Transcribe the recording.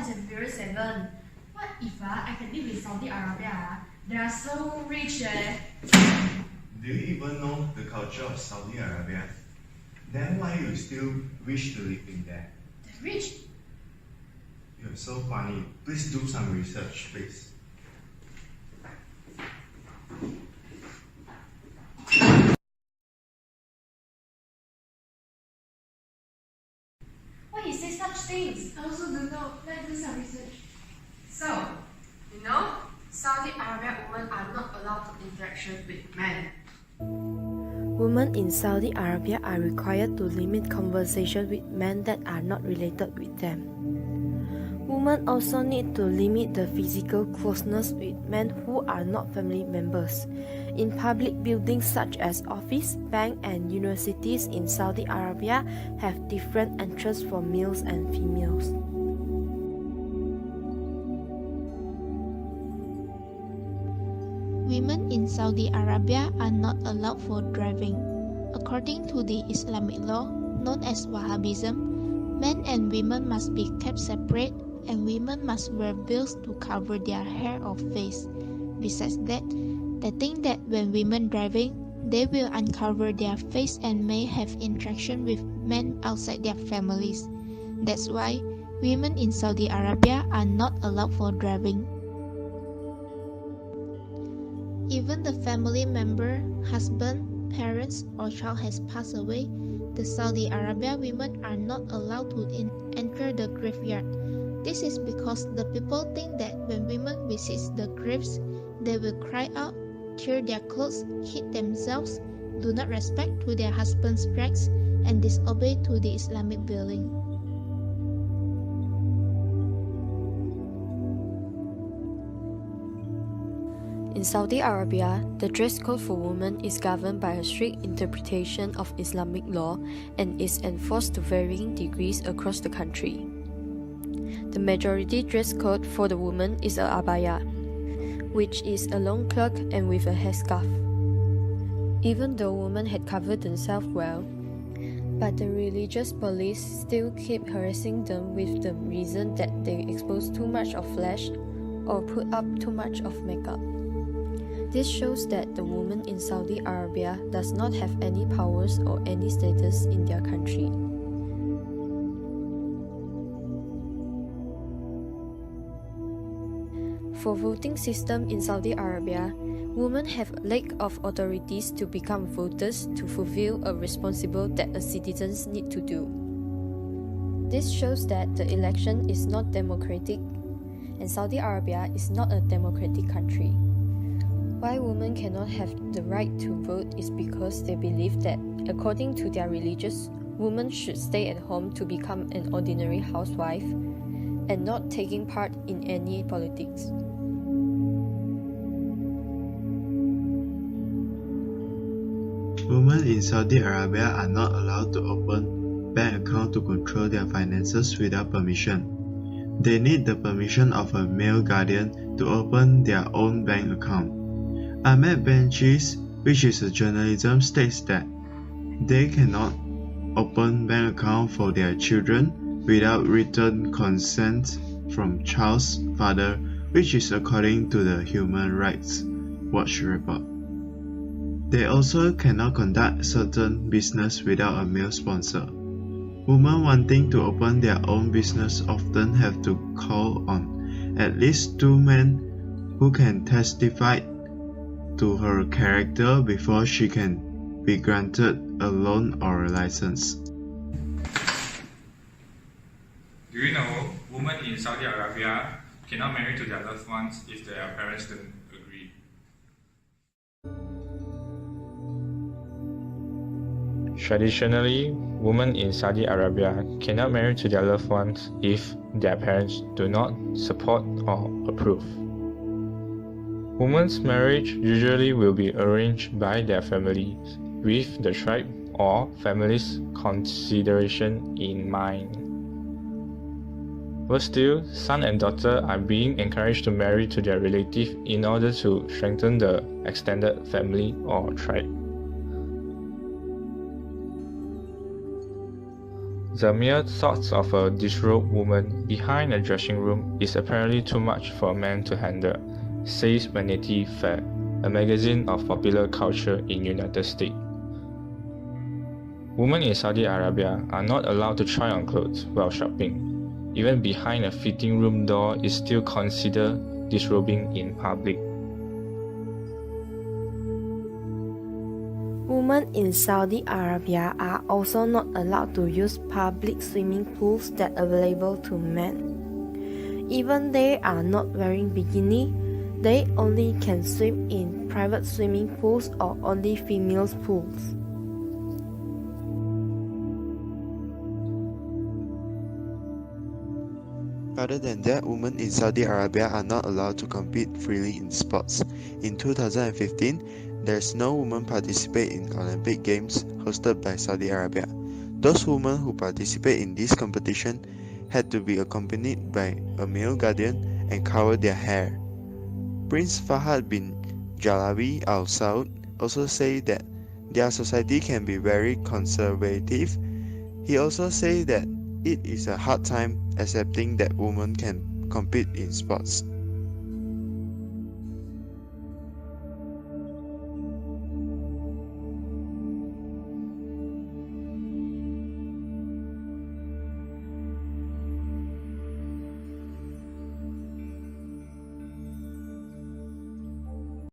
Fast and Furious 7. What if I can live in Saudi Arabia? They are so rich eh? Do you even know the culture of Saudi Arabia? Then why you still wish to live in there? They're rich? You're so funny. Please do some research, please. Why he say such things? I also don't know. Let's do some research. So, Saudi Arabia women are not allowed to interaction with men. Women in Saudi Arabia are required to limit conversation with men that are not related with them. Women also need to limit the physical closeness with men who are not family members. In public buildings such as office, bank, and universities in Saudi Arabia have different entrances for males and females. Women in Saudi Arabia are not allowed for driving. According to the Islamic law, known as Wahhabism, men and women must be kept separate and women must wear veils to cover their hair or face. Besides that, they think that when women driving, they will uncover their face and may have interaction with men outside their families. That's why women in Saudi Arabia are not allowed for driving. Even the family member, husband, parents, or child has passed away, the Saudi Arabia women are not allowed to enter the graveyard. This is because the people think that when women visit the graves, they will cry out, tear their clothes, hit themselves, do not respect to their husband's rights, and disobey to the Islamic belief. In Saudi Arabia, the dress code for women is governed by a strict interpretation of Islamic law and is enforced to varying degrees across the country. The majority dress code for the woman is a abaya, which is a long cloak and with a headscarf. Even though women had covered themselves well, but the religious police still keep harassing them with the reason that they expose too much of flesh or put up too much of makeup. This shows that the woman in Saudi Arabia does not have any powers or any status in their country. For voting system in Saudi Arabia, women have a lack of authorities to become voters to fulfill a responsibility that the citizens need to do. This shows that the election is not democratic, and Saudi Arabia is not a democratic country. Why women cannot have the right to vote is because they believe that, according to their religious, women should stay at home to become an ordinary housewife and not taking part in any politics. Women in Saudi Arabia are not allowed to open bank accounts to control their finances without permission. They need the permission of a male guardian to open their own bank account. Ahmed Benchis, which is a journalism, states that they cannot open bank account for their children without written consent from child's father, which is according to the Human Rights Watch report. They also cannot conduct certain business without a male sponsor. Women wanting to open their own business often have to call on at least 2 men who can testify to her character before she can be granted a loan or a license. Do you know women in Saudi Arabia cannot marry to their loved ones if their parents don't agree? Traditionally, women in Saudi Arabia cannot marry to their loved ones if their parents do not support or approve. Women's marriage usually will be arranged by their families with the tribe or family's consideration in mind. But still, son and daughter are being encouraged to marry to their relative in order to strengthen the extended family or tribe. The mere thoughts of a disrobed woman behind a dressing room is apparently too much for a man to handle, says Vanity Fair, a magazine of popular culture in United States. Women in Saudi Arabia are not allowed to try on clothes while shopping. Even behind a fitting room door is still considered disrobing in public. Women in Saudi Arabia are also not allowed to use public swimming pools that are available to men. Even they are not wearing bikini, they only can swim in private swimming pools or only females pools. Other than that, women in Saudi Arabia are not allowed to compete freely in sports. In 2015, there's no woman participate in Olympic Games hosted by Saudi Arabia. Those women who participate in this competition had to be accompanied by a male guardian and cover their hair. Prince Fahad bin Jalabi Al Saud also said that their society can be very conservative. He also said that it is a hard time accepting that women can compete in sports.